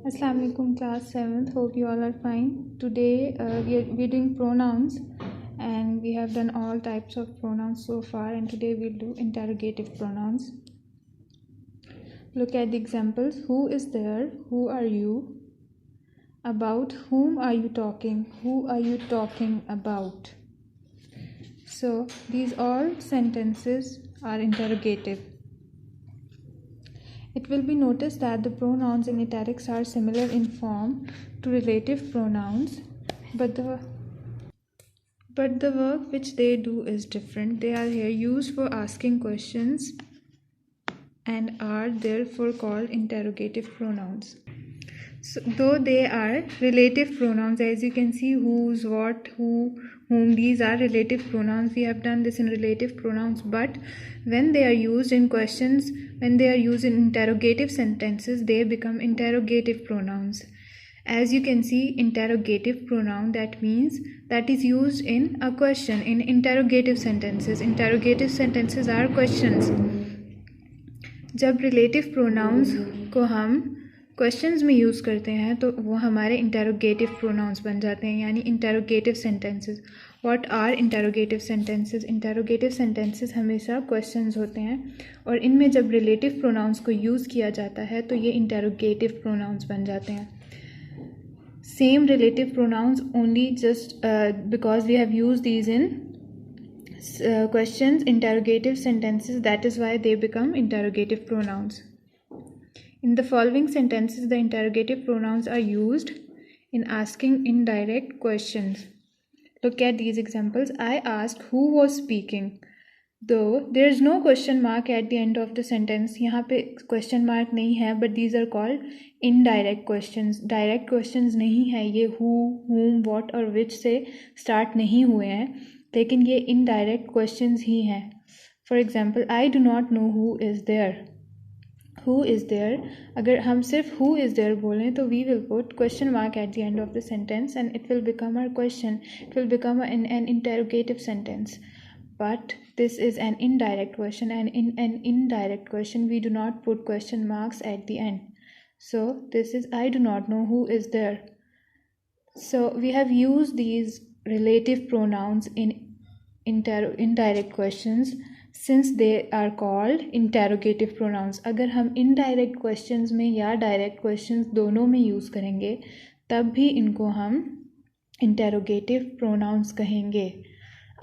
Assalamu alaikum class 7th. Hope you all are fine. Today we're doing pronouns, and we have done all types of pronouns so far, and today we'll do interrogative pronouns. Look at the examples. Who is there? Who are you? About whom are you talking? Who are you talking about? So these all sentences are interrogative. It will be noticed that the pronouns in italics are similar in form to relative pronouns, but the work which they do is different. They are here used for asking questions and are therefore called interrogative pronouns. So, though they are relative pronouns, as you can see, whose, what, who, whom, these are relative pronouns. We have done this in relative pronouns, but when they are used in questions, when they are used in interrogative sentences, they become interrogative pronouns. As you can see, interrogative pronoun, that means that is used in a question, in interrogative sentences. Interrogative sentences are questions. जब relative pronouns को हम questions में use करते हैं तो वो हमारे interrogative pronounce बन जाते हैं, यानी interrogative sentences. What are interrogative sentences? Interrogative sentences हमेशा क्वेश्चंस होते हैं, और इनमें जब रिलेटिव प्रोनाउंस को यूज़ किया जाता है तो ये इंटेरोगेटिव प्रोनाउंस बन जाते हैं. Same relative pronouns only just because we have use these in questions, interrogative sentences, that is why they become interrogative pronouns. In the following sentences, the interrogative pronouns are used in asking indirect questions. Look at these examples. I asked who was speaking. Though there is no question mark at the end of the sentence, यहाँ पे question mark नहीं है, but these are called indirect questions. Direct questions नहीं है, ये who, whom, what और which से start नहीं हुए हैं, लेकिन ये इनडायरेक्ट क्वेश्चंस ही हैं. For example, I do not know who is there. Who is there, अगर हम सिर्फ हु इज़ देयर बोलें तो we will put question mark at the end of the sentence and it will become our question. It will become an interrogative sentence. But this is an indirect question, and in an indirect question we do not put question marks at the end. So this is I do not know who is there. So we have used these relative pronouns in indirect questions since they are called interrogative pronouns. अगर हम indirect questions में या direct questions दोनों में use करेंगे तब भी इनको हम interrogative pronouns कहेंगे.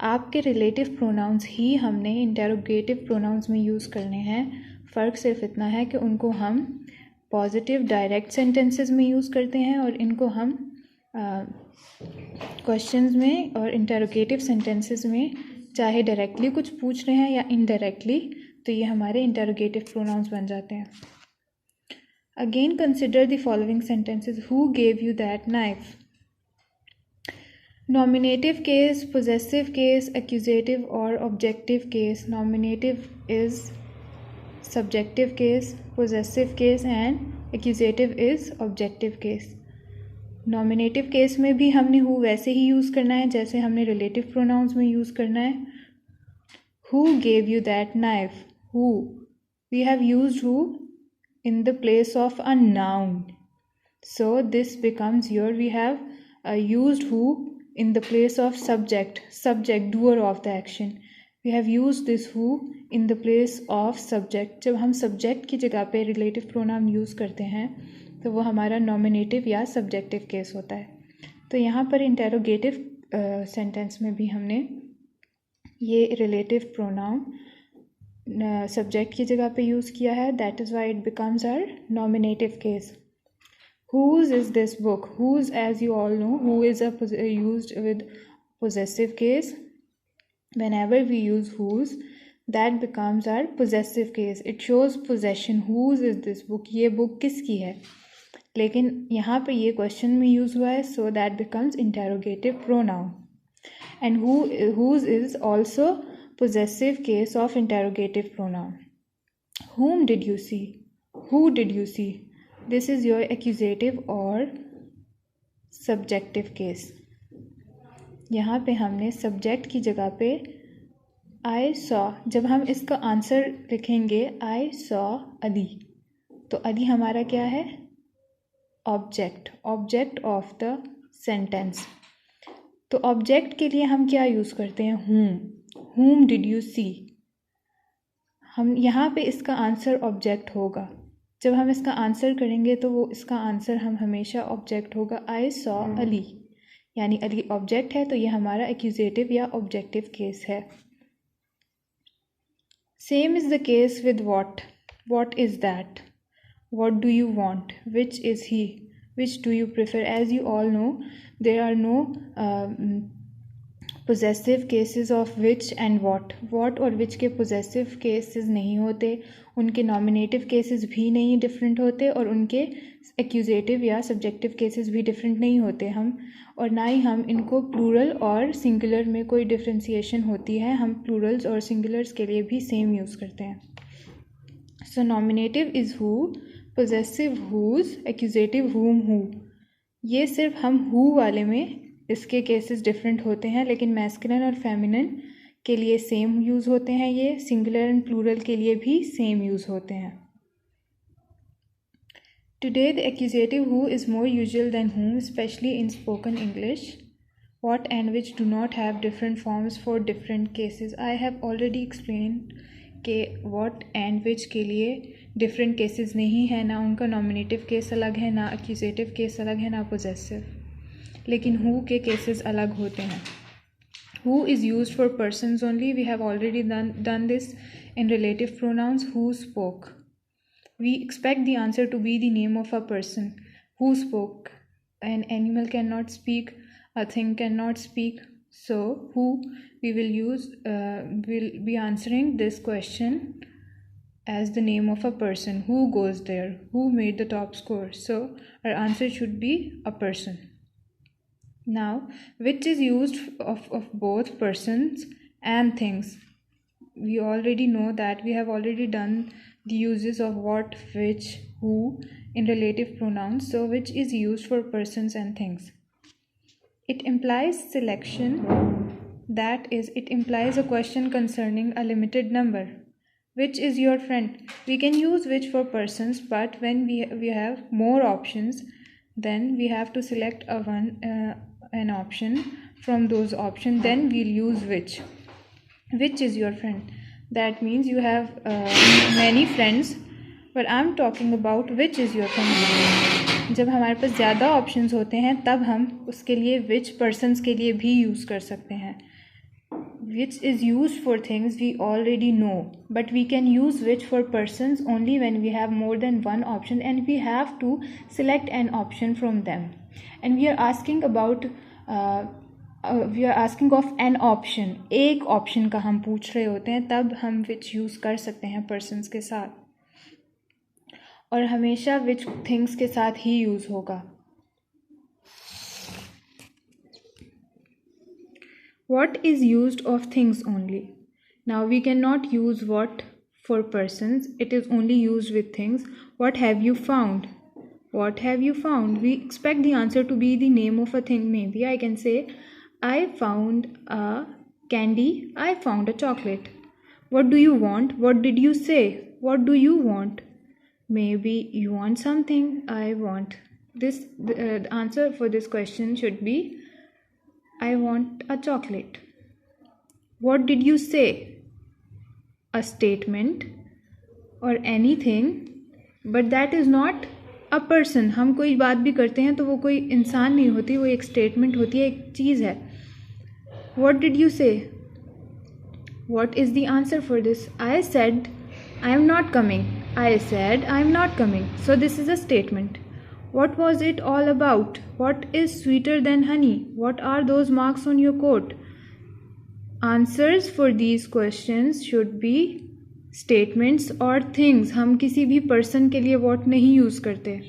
आपके relative pronouns ही हमने interrogative pronouns में यूज़ करने हैं. फ़र्क सिर्फ इतना है कि उनको हम positive direct sentences में यूज़ करते हैं और इनको हम क्वेश्चंस में और इंटेरोगेटिव सेंटेंसेस में चाहे डायरेक्टली कुछ पूछ रहे हैं या इनडायरेक्टली, तो ये हमारे इंटेरोगेटिव प्रोनाउंस बन जाते हैं. Again consider the following sentences. Who gave you that knife. Nominative case, possessive case, accusative और objective case. Nominative is subjective case, possessive case and accusative is objective case. Nominative case में भी हमने who वैसे ही use करना है जैसे हमने relative pronouns में यूज़ करना है. Who gave you that knife. Who, we have used who in the place of a noun, so this becomes your. We have used who in the place of subject, subject doer of the action. We have used this who in the place of subject. जब हम subject की जगह पे relative pronoun use करते हैं तो वो हमारा नॉमिनेटिव या सब्जेक्टिव केस होता है. तो यहाँ पर इंटेरोगेटिव सेंटेंस में भी हमने ये रिलेटिव प्रोनाउन सब्जेक्ट की जगह पे यूज़ किया है. That is why it becomes our nominative case. Whose is this book. Whose, as you all know, who is used with possessive case. whenever we use whose, that becomes our possessive case. It shows possession. whose is this book. ये book किसकी है, लेकिन यहाँ पे ये question में use हुआ है, so that becomes interrogative pronoun. And whose is also possessive case of interrogative pronoun. whom did you see. who did you see. this is your accusative or subjective case. यहाँ पे हमने subject की जगह पे I saw, जब हम इसका answer लिखेंगे आई सॉ अली, तो अली हमारा क्या है, ऑब्जेक्ट ऑफ द सेंटेंस। तो ऑब्जेक्ट के लिए हम क्या यूज़ करते हैं? whom did you see. हम यहाँ पे इसका आंसर ऑब्जेक्ट होगा। जब हम इसका आंसर करेंगे तो वो इसका आंसर हम हमेशा ऑब्जेक्ट होगा। आई सॉ अली, यानी अली ऑब्जेक्ट है, तो ये हमारा एक्यूजेटिव या ऑब्जेक्टिव केस है। Same is the case with what is that, what do you want, which is he, which do you prefer. As you all know, there are no possessive cases of which and what और which के possessive cases नहीं होते, उनके nominative cases भी नहीं different होते, और उनके accusative या subjective cases भी different नहीं होते हम, और ना ही हम इनको plural और singular में कोई differentiation होती है। हम plurals और singulars के लिए भी same यूज़ करते हैं। So nominative is who, possessive whose, accusative whom, who। ये सिर्फ हम who वाले में इसके केसेस डिफरेंट होते हैं, लेकिन मैस्कुलिन और फेमिनिन के लिए सेम यूज़ होते हैं। ये सिंगुलर एंड प्लूरल के लिए भी सेम यूज़ होते हैं। Today the accusative who is more usual than whom, especially in spoken English. What and which do not have different forms for different cases. I have already explained कि what and which के लिए different cases नहीं है, ना उनका nominative case अलग है, ना एक्यूजेटिव केस अलग है, ना पोजेसिव, लेकिन हु के केसेस अलग होते हैं। Who is used for persons only. We have already done this in relative pronouns. Who spoke, we expect the answer to be the name of a person. Who spoke, an animal can not speak, a thing can not speak, so who we will use will be answering this question as the name of a person. Who goes there, who made the top score, so our answer should be a person. Now which is used of both persons and things. We already know that we have already done the uses of what, which, who in relative pronouns. So which is used for persons and things. It implies selection, that is, it implies a question concerning a limited number. Which is your friend? We can use which for persons, but when we have more options, then we have to select an option from those options, then we'll use which. Which is your friend? That means you have many friends, but I'm talking about which is your friend. जब हमारे पास ज़्यादा options होते हैं तब हम उसके लिए विच persons के लिए भी यूज़ कर सकते हैं। Which is use for things we already know, but we can use which for persons only when we have more than one option and we have to select an option from them, and we are asking about we are asking of an option. एक option का हम पूछ रहे होते हैं, तब हम विच use कर सकते हैं पर्सन्स के साथ, और हमेशा विच थिंग्स के साथ ही यूज़ होगा। What is used of things only. Now we cannot use what for persons, it is only used with things. What have you found? What have you found? We expect the answer to be the name of a thing. Maybe I can say, I found a candy, I found a chocolate. What do you want? What did you say? What do you want? Maybe you want something, I want this. The answer for this question should be, I want a chocolate. What did you say? A statement or anything, but that is not a person. हम कोई बात भी करते हैं तो वो कोई इंसान नहीं होती, वो एक स्टेटमेंट होती है, एक चीज़ है। What did you say? What is the answer for this? I said I am not coming. I said I am not coming. So this is a statement. What was it all about? What is sweeter than honey? What are those marks on your coat? Answers for these questions should be statements or things. हम किसी भी person के लिए what नहीं use करते.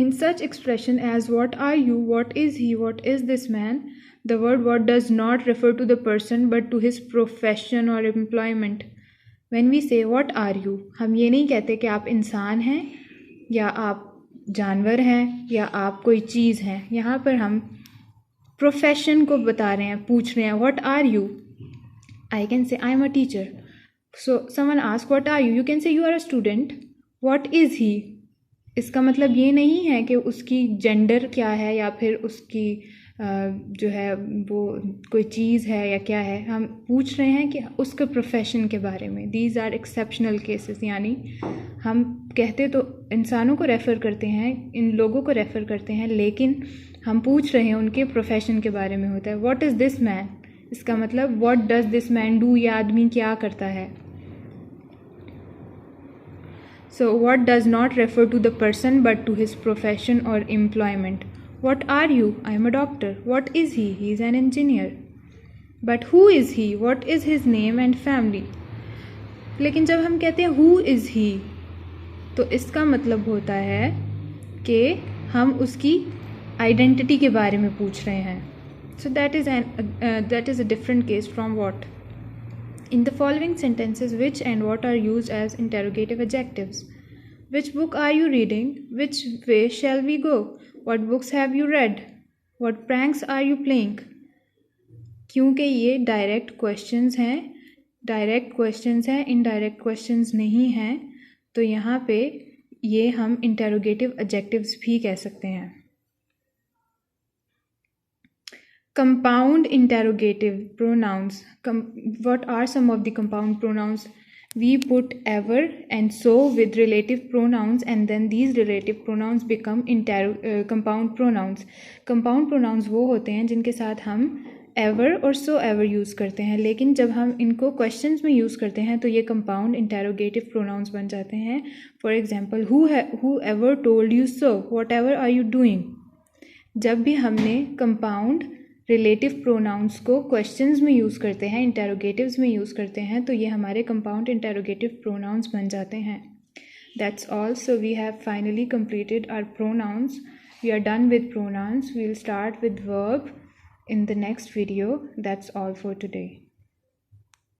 In such expression as what are you, what is he, what is this man, the word what does not refer to the person but to his profession or employment. When we say what are you, हम ये नहीं कहते कि आप इंसान हैं या आप जानवर हैं या आप कोई चीज़ हैं। यहाँ पर हम प्रोफेशन को बता रहे हैं, पूछ रहे हैं what are you. I can say I am a teacher. So someone asks what are you, you can say you are a student. What is he? इसका मतलब ये नहीं है कि उसकी जेंडर क्या है या फिर उसकी जो है वो कोई चीज़ है या क्या है। हम पूछ रहे हैं कि उसके प्रोफेशन के बारे में। दीज आर एक्सेप्शनल केसेस, यानी हम कहते तो इंसानों को रेफ़र करते हैं, इन लोगों को रेफ़र करते हैं, लेकिन हम पूछ रहे हैं उनके प्रोफेशन के बारे में होता है। व्हाट इज़ दिस मैन, इसका मतलब what does this man do, ये आदमी क्या करता है। So what does not refer to the person but to his profession or employment. What are you? I am a doctor. What is he? He is an engineer. But who is he? What is his name and family? लेकिन जब हम कहते हैं who is he, तो इसका मतलब होता है कि हम उसकी आइडेंटिटी के बारे में पूछ रहे हैं. So that is a different case from what? In the following sentences, which and what are used as interrogative adjectives? Which book are you reading? Which way shall we go? What books have you read? What pranks are you playing? क्योंकि ये direct questions हैं, indirect questions नहीं हैं, तो यहाँ पे ये हम इंटेरोगेटिव एडजेक्टिव्स भी कह सकते हैं. Compound interrogative pronouns. What are some of the compound pronouns? We put ever and so with relative pronouns, and then these relative pronouns become compound pronouns. Compound pronouns वो होते हैं जिनके साथ हम ever और so ever यूज़ करते हैं, लेकिन जब हम इनको questions में यूज़ करते हैं तो ये compound interrogative pronouns बन जाते हैं. For example, whoever told you so? Whatever are you doing? जब भी हमने compound रिलेटिव प्रोनाउंस को क्वेश्चंस में यूज़ करते हैं, इंटेरोगेटिव्स में यूज़ करते हैं, तो ये हमारे कंपाउंड इंटेरोगेटिव प्रोनाउंस बन जाते हैं. That's all. So we have finally completed our pronouns. We are done with pronouns. We'll start with verb in the next video. That's all for today.